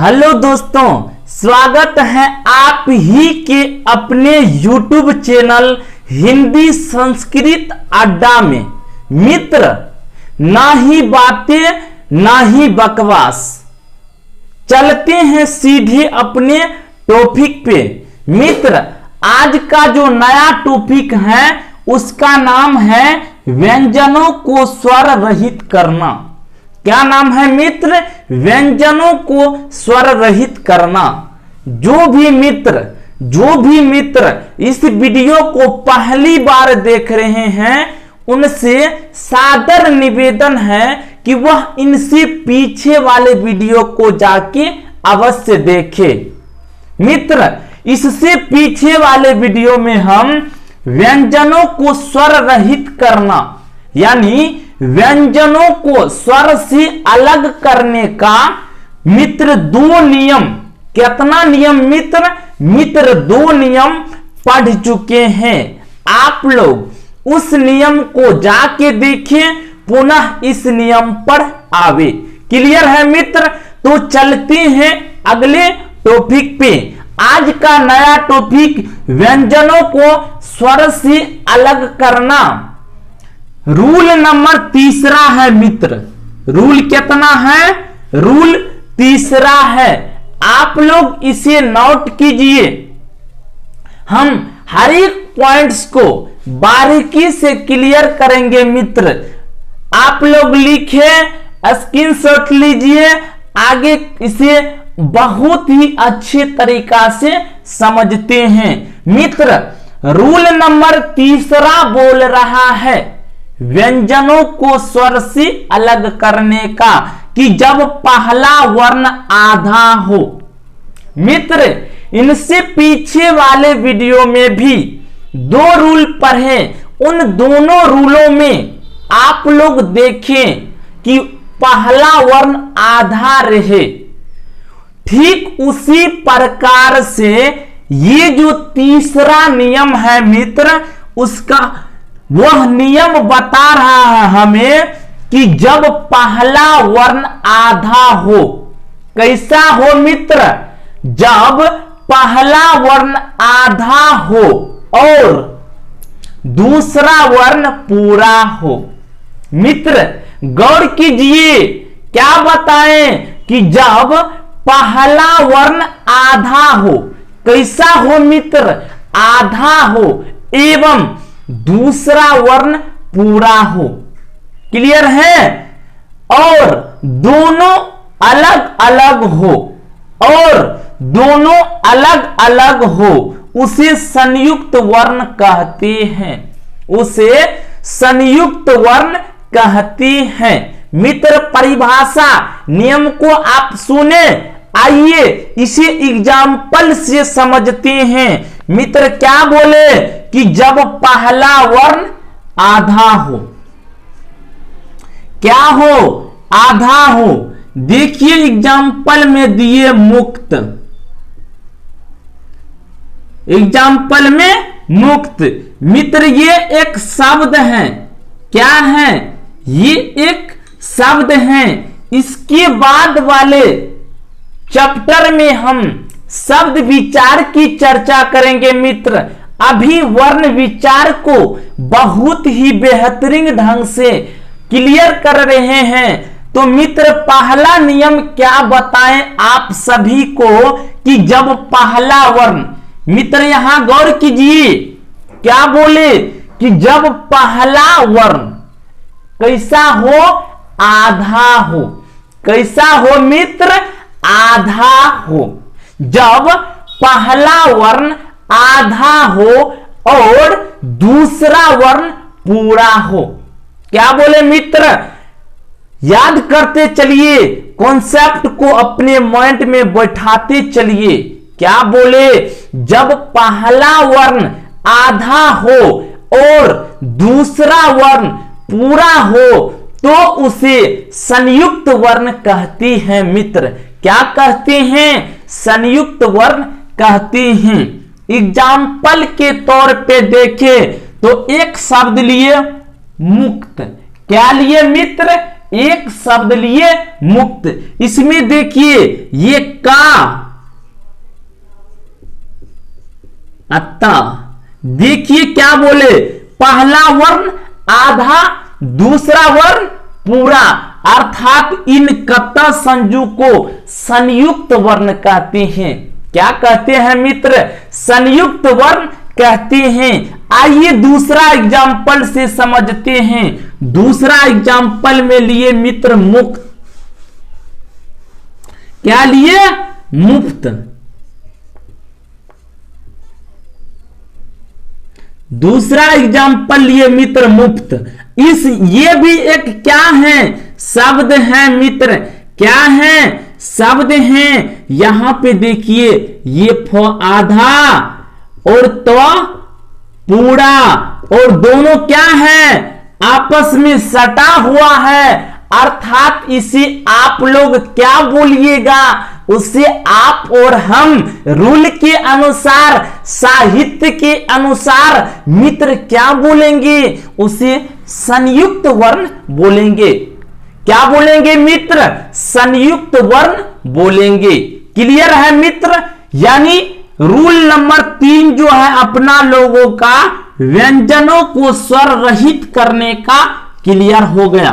Hello दोस्तों, स्वागत है आप ही के अपने YouTube चैनल हिंदी संस्कृत अड्डा में। मित्र, ना ही बातें ना ही बकवास, चलते हैं सीधे अपने टॉपिक पे। मित्र, आज का जो नया टॉपिक है उसका नाम है व्यंजनों को स्वर रहित करना। क्या नाम है मित्र? व्यंजनों को स्वर रहित करना। जो भी मित्र इस वीडियो को पहली बार देख रहे हैं उनसे सादर निवेदन है कि वह इनसे पीछे वाले वीडियो को जाके अवश्य देखें। मित्र, इससे पीछे वाले वीडियो में हम व्यंजनों को स्वर रहित करना यानी व्यंजनों को स्वर से अलग करने का मित्र दो नियम, कितना नियम मित्र दो नियम पढ़ चुके हैं। आप लोग उस नियम को जाके देखें, पुनः इस नियम पर आवे। क्लियर है मित्र? तो चलते हैं अगले टॉपिक पे। आज का नया टॉपिक व्यंजनों को स्वर से अलग करना। रूल नंबर तीसरा है मित्र। रूल कितना है? रूल तीसरा है। आप लोग इसे नोट कीजिए। हम हर एक पॉइंट्स को बारीकी से क्लियर करेंगे मित्र। आप लोग लिखे, स्क्रीनशॉट लीजिए, आगे इसे बहुत ही अच्छे तरीका से समझते हैं। मित्र, रूल नंबर तीसरा बोल रहा है व्यंजनों को स्वर से अलग करने का कि जब पहला वर्ण आधा हो। मित्र, इनसे पीछे वाले वीडियो में भी दो रूल पढ़े। उन दोनों रूलों में आप लोग देखें कि पहला वर्ण आधा रहे। ठीक उसी प्रकार से ये जो तीसरा नियम है मित्र, उसका वह नियम बता रहा है हमें कि जब पहला वर्ण आधा हो। कैसा हो मित्र? जब पहला वर्ण आधा हो और दूसरा वर्ण पूरा हो। मित्र, गौर कीजिए, क्या बताएं कि जब पहला वर्ण आधा हो, कैसा हो मित्र? आधा हो एवं दूसरा वर्ण पूरा हो। क्लियर है? और दोनों अलग अलग हो उसे संयुक्त वर्ण कहते हैं। उसे संयुक्त वर्ण कहते हैं। मित्र, परिभाषा नियम को आप सुने, आइए इसे एग्जाम्पल से समझते हैं। मित्र, क्या बोले कि जब पहला वर्ण आधा हो। क्या हो? आधा हो। देखिए एग्जाम्पल में दिए मुक्त। एग्जाम्पल में मुक्त। मित्र, ये एक शब्द है। क्या है? ये एक शब्द है। इसके बाद वाले चैप्टर में हम शब्द विचार की चर्चा करेंगे मित्र। अभी वर्ण विचार को बहुत ही बेहतरीन ढंग से क्लियर कर रहे हैं। तो मित्र, पहला नियम क्या बताएं आप सभी को कि जब पहला वर्ण, मित्र यहां गौर कीजिए, क्या बोले कि जब पहला वर्ण कैसा हो? आधा हो। कैसा हो मित्र? आधा हो। जब पहला वर्ण आधा हो और दूसरा वर्ण पूरा हो। क्या बोले मित्र? याद करते चलिए, कॉन्सेप्ट को अपने माइंड में बैठाते चलिए। क्या बोले? जब पहला वर्ण आधा हो और दूसरा वर्ण पूरा हो तो उसे संयुक्त वर्ण कहते हैं मित्र। क्या कहते हैं? संयुक्त वर्ण कहते हैं। एग्जाम्पल के तौर पे देखें तो एक शब्द लिए मुक्त। क्या लिए मित्र? एक शब्द लिए मुक्त। इसमें देखिए ये का, अत्ता, देखिए क्या बोले, पहला वर्ण आधा, दूसरा वर्ण पूरा, अर्थात इन कत्ता संजू को संयुक्त वर्ण कहते हैं। क्या कहते हैं मित्र? संयुक्त वर्ण कहते हैं। आइए दूसरा एग्जाम्पल से समझते हैं। दूसरा एग्जाम्पल में लिए मित्र मुक्त। क्या लिए? मुक्त। दूसरा एग्जाम्पल लिए मित्र मुक्त। ये भी एक क्या है? शब्द है मित्र। क्या है? शब्द है। यहां पे देखिए ये आधा और तो पूरा, और दोनों क्या है? आपस में सटा हुआ है, अर्थात इसे आप लोग क्या बोलिएगा? उसे आप और हम रूल के अनुसार, साहित्य के अनुसार मित्र क्या बोलेंगे? उसे संयुक्त वर्ण बोलेंगे। क्या बोलेंगे मित्र? संयुक्त वर्ण बोलेंगे। क्लियर है मित्र? यानी रूल नंबर 3 जो है अपना लोगों का व्यंजनों को स्वर रहित करने का क्लियर हो गया।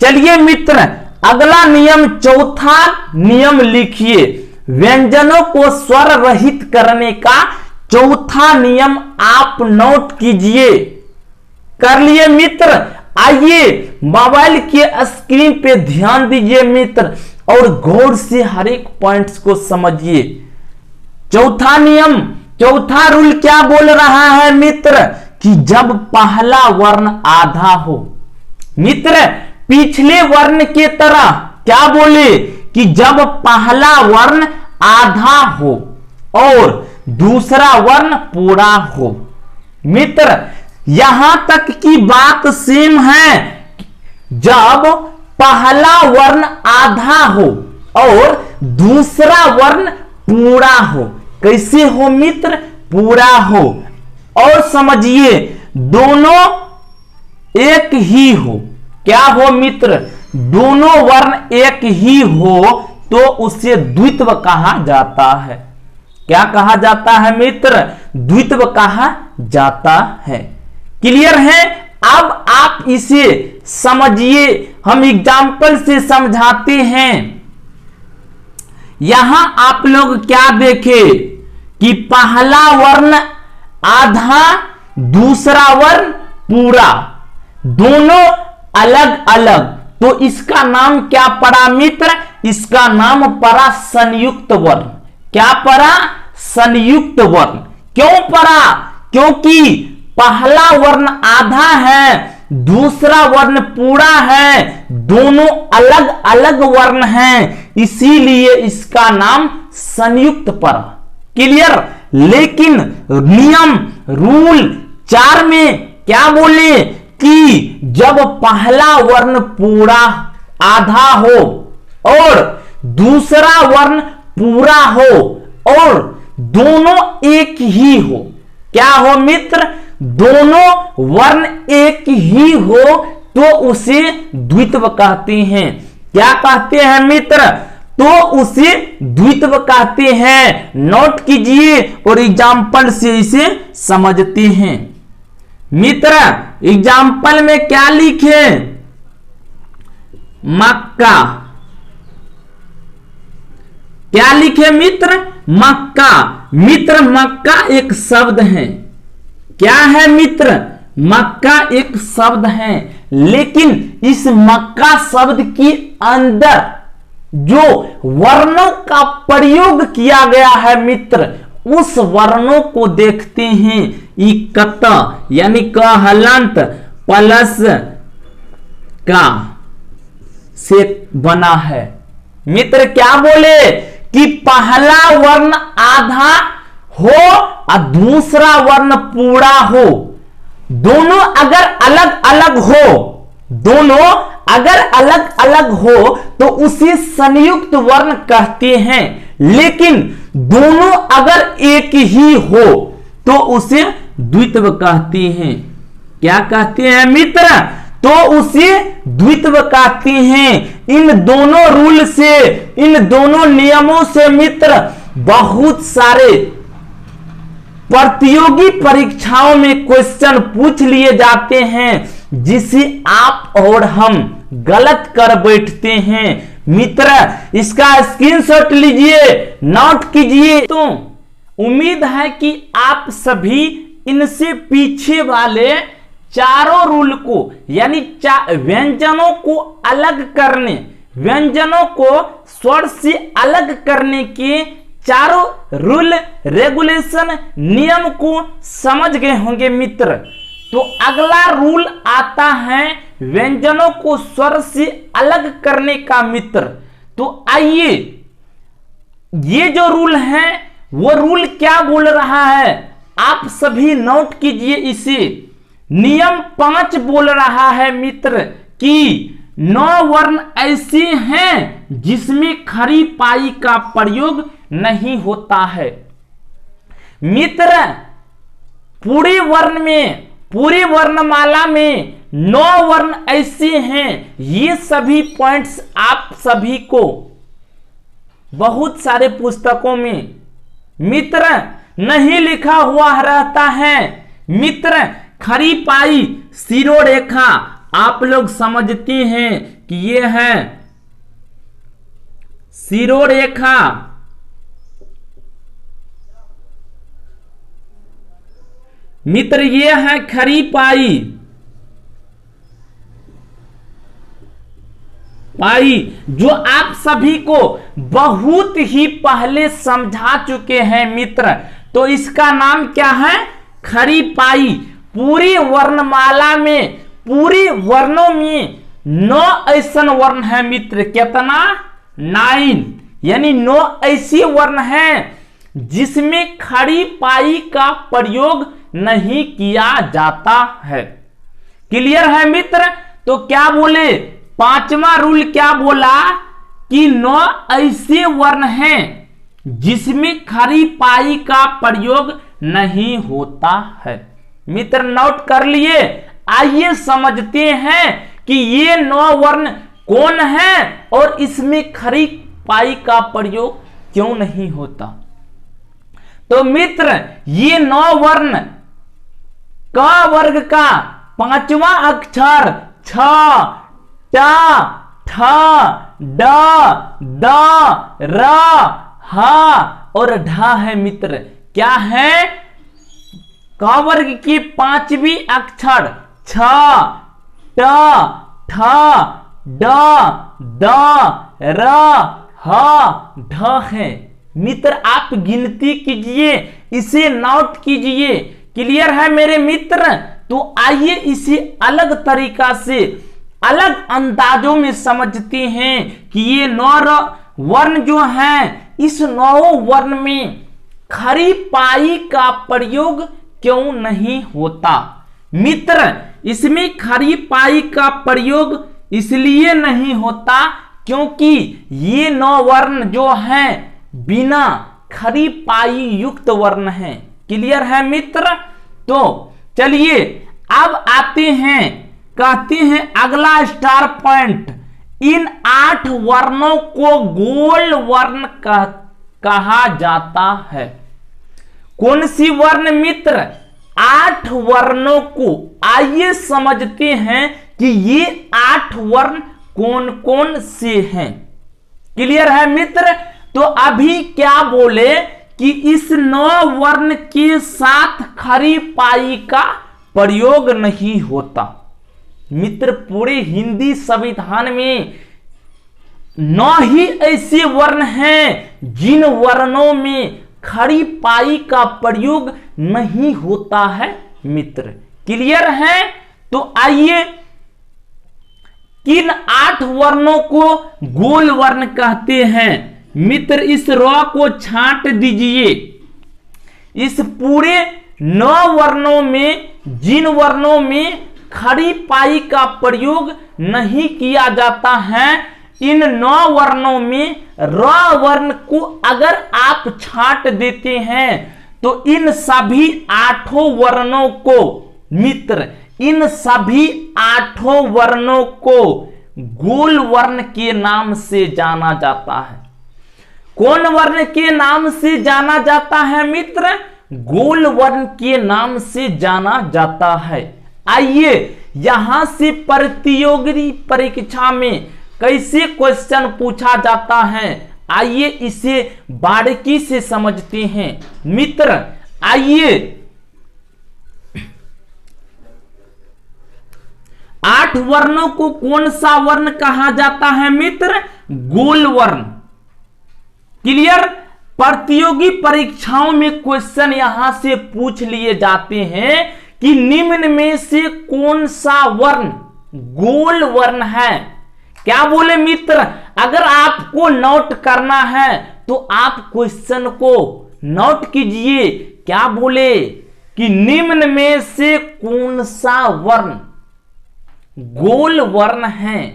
चलिए मित्र अगला नियम, चौथा नियम लिखिए। व्यंजनों को स्वर रहित करने का चौथा नियम आप नोट कीजिए। कर लिए मित्र? आइए मोबाइल के स्क्रीन पे ध्यान दीजिए मित्र और गौर से हर एक पॉइंट्स को समझिए। चौथा नियम, चौथा रूल क्या बोल रहा है मित्र? कि जब पहला वर्ण आधा हो, मित्र पिछले वर्ण के तरह क्या बोले? कि जब पहला वर्ण आधा हो और दूसरा वर्ण पूरा हो। मित्र यहां तक की बात सेम है। जब पहला वर्ण आधा हो और दूसरा वर्ण पूरा हो। कैसे हो मित्र? पूरा हो। और समझिए दोनों एक ही हो। क्या हो मित्र? दोनों वर्ण एक ही हो तो उसे द्वित्व कहा जाता है। क्या कहा जाता है मित्र? द्वित्व कहा जाता है। क्लियर है? अब आप इसे समझिए, हम एग्जाम्पल से समझाते हैं। यहां आप लोग क्या देखे कि पहला वर्ण आधा, दूसरा वर्ण पूरा, दोनों अलग अलग, तो इसका नाम क्या पड़ा मित्र? इसका नाम पड़ा संयुक्त वर्ण। क्या पड़ा? संयुक्त वर्ण। क्यों पड़ा? क्योंकि पहला वर्ण आधा है, दूसरा वर्ण पूरा है, दोनों अलग अलग वर्ण हैं, इसीलिए इसका नाम संयुक्त पड़ा। क्लियर? लेकिन नियम रूल 4 में क्या बोले? कि जब पहला वर्ण पूरा आधा हो और दूसरा वर्ण पूरा हो और दोनों एक ही हो। क्या हो मित्र? दोनों वर्ण एक ही हो तो उसे द्वित्व कहते हैं। क्या कहते हैं मित्र? तो उसे द्वित्व कहते हैं। नोट कीजिए और एग्जाम्पल से इसे समझते हैं। मित्र एग्जाम्पल में क्या लिखे? मक्का। क्या लिखे मित्र? मक्का। मित्र मक्का एक शब्द है। क्या है मित्र? मक्का एक शब्द है, लेकिन इस मक्का शब्द के अंदर जो वर्णों का प्रयोग किया गया है मित्र, उस वर्णों को देखते हैं। इकत यानी क हलंत प्लस का से बना है। मित्र क्या बोले? कि पहला वर्ण आधा हो और दूसरा वर्ण पूरा हो। दोनों अगर अलग अलग हो, दोनों अगर अलग अलग हो तो उसे संयुक्त वर्ण कहते हैं, लेकिन दोनों अगर एक ही हो तो उसे द्वित्व कहते हैं। क्या कहते हैं मित्र? तो उसे द्वित्व कहते हैं। इन दोनों रूल से, इन दोनों नियमों से मित्र बहुत सारे प्रतियोगी परीक्षाओं में क्वेश्चन पूछ लिए जाते हैं, जिसे आप और हम गलत कर बैठते हैं। मित्र इसका स्क्रीनशॉट लीजिए, नोट कीजिए। तो उम्मीद है कि आप सभी इनसे पीछे वाले चारों रूल को, यानी व्यंजनों को अलग करने, व्यंजनों को स्वर से अलग करने के चारों रूल, रेगुलेशन, नियम को समझ गए होंगे मित्र। तो अगला रूल आता है व्यंजनों को स्वर से अलग करने का मित्र। तो आइए, ये जो रूल है वो रूल क्या बोल रहा है, आप सभी नोट कीजिए इसे। नियम 5 बोल रहा है मित्र कि 9 वर्ण ऐसे हैं जिसमें खरी पाई का प्रयोग नहीं होता है। मित्र पूरे वर्ण में, पूरी वर्णमाला में 9 वर्ण ऐसे हैं। ये सभी पॉइंट्स आप सभी को बहुत सारे पुस्तकों में मित्र नहीं लिखा हुआ रहता है। मित्र खरी पाई शिरोरेखा आप लोग समझते हैं कि ये है शिरोरेखा। मित्र ये है खरी पाई, जो आप सभी को बहुत ही पहले समझा चुके हैं मित्र। तो इसका नाम क्या है, खरी पाई। पूरी वर्णमाला में, पूरी वर्णों में 9 ऐसे वर्ण है मित्र। कितना, 9, यानी 9 ऐसे वर्ण हैं जिसमें खड़ी पाई का प्रयोग नहीं किया जाता है। क्लियर है मित्र। तो क्या बोले, 5वां रूल क्या बोला कि 9 ऐसे वर्ण हैं जिसमें खरी पाई का प्रयोग नहीं होता है। मित्र नोट कर लिए। आइए समझते हैं कि ये 9 वर्ण कौन है और इसमें खरी पाई का प्रयोग क्यों नहीं होता। तो मित्र ये 9 वर्ण क वर्ग का 5वां अक्षर छ, ट, ठ, ड, द, र, ह और ढ है मित्र। क्या है, क वर्ग की 5वीं अक्षर छ, ट, ठ, ड, द, र, ह, ढ है। मित्र आप गिनती कीजिए, इसे नोट कीजिए। क्लियर है मेरे मित्र। तो आइए इसे अलग तरीका से, अलग अंदाजों में समझते हैं कि ये 9 वर्ण जो हैं, इस 9 वर्ण में खरी पाई का प्रयोग क्यों नहीं होता। मित्र इसमें खरी पाई का प्रयोग इसलिए नहीं होता क्योंकि ये 9 वर्ण जो हैं बिना खरी पाई युक्त वर्ण हैं। क्लियर है मित्र। तो चलिए अब आते हैं, कहते हैं अगला स्टार पॉइंट, इन 8 वर्णों को गोल वर्ण कहा जाता है। कौन सी वर्ण मित्र, 8 वर्णों को। आइए समझते हैं कि ये 8 वर्ण कौन कौन से हैं। क्लियर है मित्र। तो अभी क्या बोले कि इस 9 वर्ण के साथ खरी पाई का प्रयोग नहीं होता। मित्र पूरे हिंदी संविधान में 9 ही ऐसे वर्ण हैं जिन वर्णों में खरी पाई का प्रयोग नहीं होता है मित्र। क्लियर है। तो आइए किन 8 वर्णों को गोल वर्ण कहते हैं मित्र। इस रॉ को छांट दीजिए। इस पूरे 9 वर्णों में जिन वर्णों में खरी पाई का प्रयोग नहीं किया जाता है, इन 9 वर्णों में र वर्ण को अगर आप छांट देते हैं तो इन सभी 8 वर्णों को मित्र इन सभी 8 वर्णों को गोल वर्ण के नाम से जाना जाता है। कौन वर्ण के नाम से जाना जाता है मित्र? गोल वर्ण के नाम से जाना जाता है। आइए यहां से प्रतियोगी परीक्षा में कैसे क्वेश्चन पूछा जाता है, आइए इसे बारीकी से समझते हैं मित्र। आइए 8 वर्णों को कौन सा वर्ण कहा जाता है मित्र? गोल वर्ण। क्लियर? प्रतियोगी परीक्षाओं में क्वेश्चन यहां से पूछ लिए जाते हैं कि निम्न में से कौन सा वर्ण गोल वर्ण है। क्या बोले मित्र? अगर आपको नोट करना है तो आप क्वेश्चन को नोट कीजिए। क्या बोले कि निम्न में से कौन सा वर्ण गोल वर्ण है?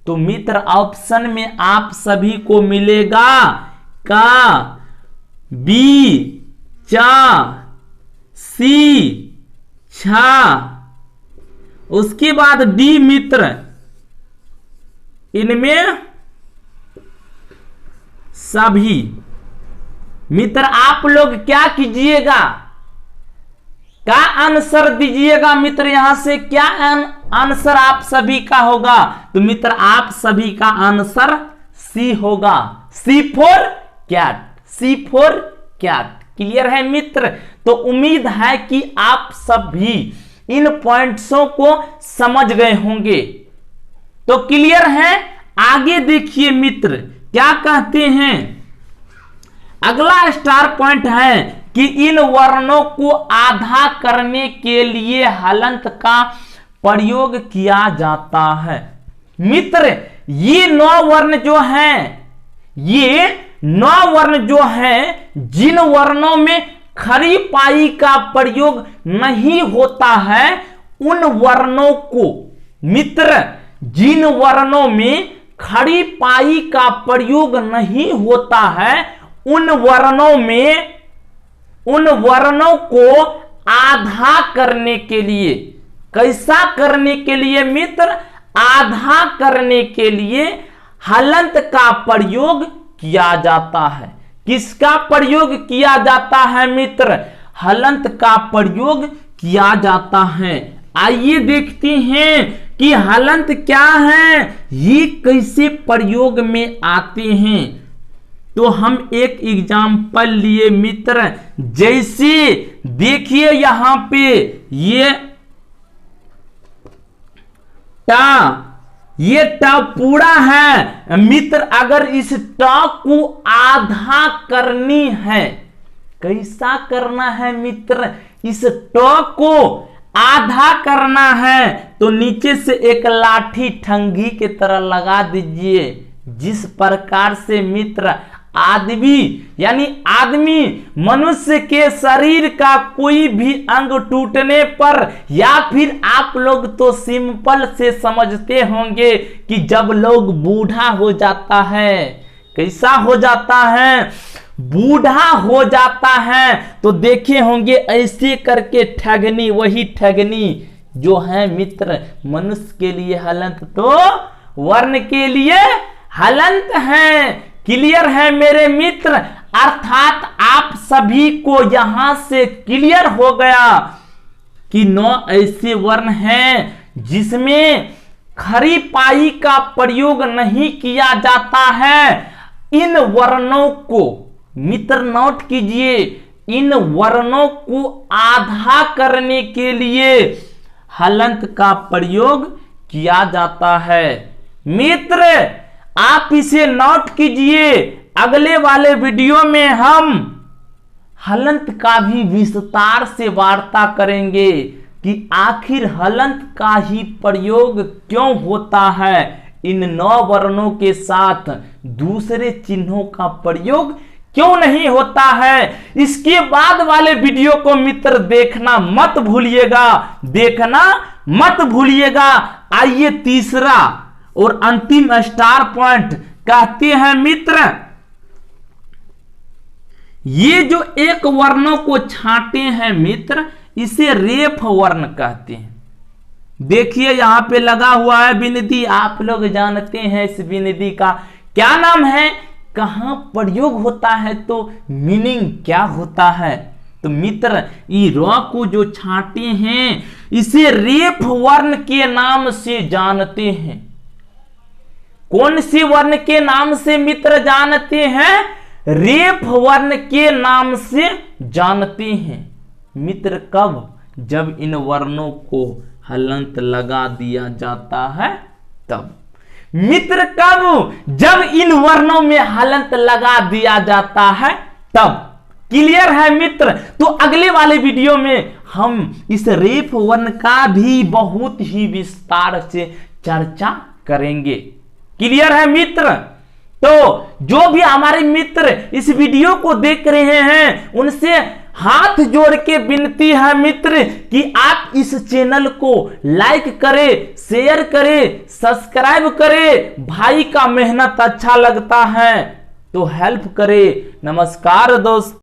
तो मित्र ऑप्शन में आप सभी को मिलेगा का, बी, चा, सी, छा, उसके बाद डी मित्र। इनमें सभी मित्र आप लोग क्या कीजिएगा, क्या आंसर दीजिएगा मित्र? यहां से क्या आंसर आप सभी का होगा? तो मित्र आप सभी का आंसर सी होगा। C for cat, C for cat. Clear है मित्र? तो उम्मीद है कि आप सभी इन पॉइंट्सों को समझ गए होंगे। तो क्लियर है? आगे देखिए मित्र क्या कहते हैं। अगला स्टार पॉइंट है कि इन वर्णों को आधा करने के लिए हलंत का प्रयोग किया जाता है। मित्र ये 9 वर्ण जो हैं, ये 9 वर्ण जो हैं, जिन वर्णों में खड़ी पाई का प्रयोग नहीं होता है उन वर्णों को मित्र, जिन वर्णों में खड़ी पाई का प्रयोग नहीं होता है उन वर्णों को आधा करने के लिए, कैसा करने के लिए मित्र? आधा करने के लिए हलंत का प्रयोग किया जाता है। किसका प्रयोग किया जाता है मित्र? हलंत का प्रयोग किया जाता है। आइए देखते हैं कि हलंत क्या है, ये कैसे प्रयोग में आते हैं। तो हम एक एग्जाम्पल लिए मित्र, जैसे देखिए यहां पे ये ये टा पूरा है मित्र। अगर इस टा को आधा करनी है, कैसा करना है मित्र? इस टा को आधा करना है तो नीचे से एक लाठी ठंगी की तरह लगा दीजिए। जिस प्रकार से मित्र आदमी मनुष्य के शरीर का कोई भी अंग टूटने पर, या फिर आप लोग तो सिंपल से समझते होंगे कि जब लोग बूढ़ा हो जाता है, कैसा हो जाता है? बूढ़ा हो जाता है तो देखे होंगे ऐसे करके ठगनी, वही ठगनी जो है मित्र मनुष्य के लिए हलंत, तो वर्ण के लिए हलंत है। क्लियर है मेरे मित्र? अर्थात आप सभी को यहां से क्लियर हो गया कि 9 ऐसे वर्ण हैं जिसमें खरी पाई का प्रयोग नहीं किया जाता है। इन वर्णों को मित्र नोट कीजिए, इन वर्णों को आधा करने के लिए हलंत का प्रयोग किया जाता है। मित्र आप इसे नोट कीजिए, अगले वाले वीडियो में हम हलंत का भी विस्तार से वार्ता करेंगे कि आखिर हलंत का ही प्रयोग क्यों होता है, इन 9 वर्णों के साथ दूसरे चिन्हों का प्रयोग क्यों नहीं होता है। इसके बाद वाले वीडियो को मित्र देखना मत भूलिएगा, देखना मत भूलिएगा। आइए तीसरा और अंतिम स्टार पॉइंट कहते हैं मित्र, ये जो एक वर्णों को छांटे हैं मित्र, इसे रेफ वर्ण कहते हैं। देखिए यहाँ पे लगा हुआ है विनिधि, आप लोग जानते हैं इस विनिधि का क्या नाम है, कहां प्रयोग होता है, तो मीनिंग क्या होता है। तो मित्र ई र को जो छांटे हैं इसे रेफ वर्ण के नाम से जानते हैं। कौन से वर्ण के नाम से मित्र जानते हैं, रेफ वर्ण के नाम से जानते हैं। मित्र कब, जब इन वर्णों को हलंत लगा दिया जाता है तब। मित्र कब, जब इन वर्णों में हलंत लगा दिया जाता है तब। क्लियर है मित्र। तो अगले वाले वीडियो में हम इस रेफ वर्ण का भी बहुत ही विस्तार से चर्चा करेंगे। क्लियर है मित्र। तो जो भी हमारे मित्र इस वीडियो को देख रहे हैं उनसे हाथ जोड़ के विनती है मित्र कि आप इस चैनल को लाइक करें, शेयर करें, सब्सक्राइब करें। भाई का मेहनत अच्छा लगता है तो हेल्प करें। नमस्कार दोस्त।